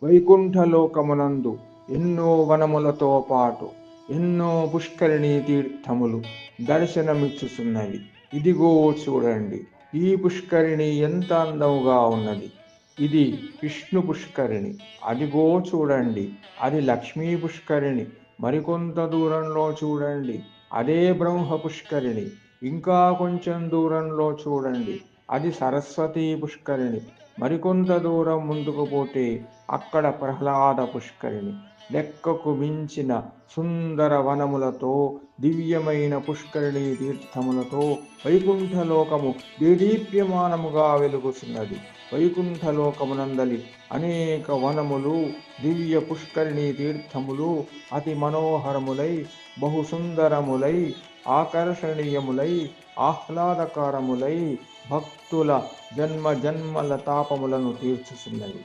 వైకుంఠలోకమునందు ఎన్నో వనములతో పాటు ఎన్నో పుష్కరిణీ తీర్థములు దర్శనమిచ్చుచున్నవి. ఇదిగో చూడండి, ఈ పుష్కరిణి ఎంత అందముగా ఉన్నది. ఇది విష్ణు పుష్కరిణి. అదిగో చూడండి, అది లక్ష్మీ పుష్కరిణి. మరికొంత దూరంలో చూడండి, అదే బ్రహ్మ పుష్కరిణి. ఇంకా కొంచెం దూరంలో చూడండి, అది సరస్వతీ పుష్కరిణి. మరికొంత దూరం ముందుకు పోతే అక్కడ ప్రహ్లాద పుష్కరిణి. లెక్కకు మించిన సుందర వనములతో, దివ్యమైన పుష్కరిణి తీర్థములతో వైకుంఠలోకము దేదీప్యమానముగా వెలుగుతున్నది. వైకుంఠలోకమునందలి అనేక వనములు, దివ్య పుష్కరిణి తీర్థములు అతి మనోహరములై, బహుసుందరములై, ఆకర్షణీయములై, ఆహ్లాదకరములై భక్తుల జన్మ జన్మల తాపములను తీర్చుచున్నవి.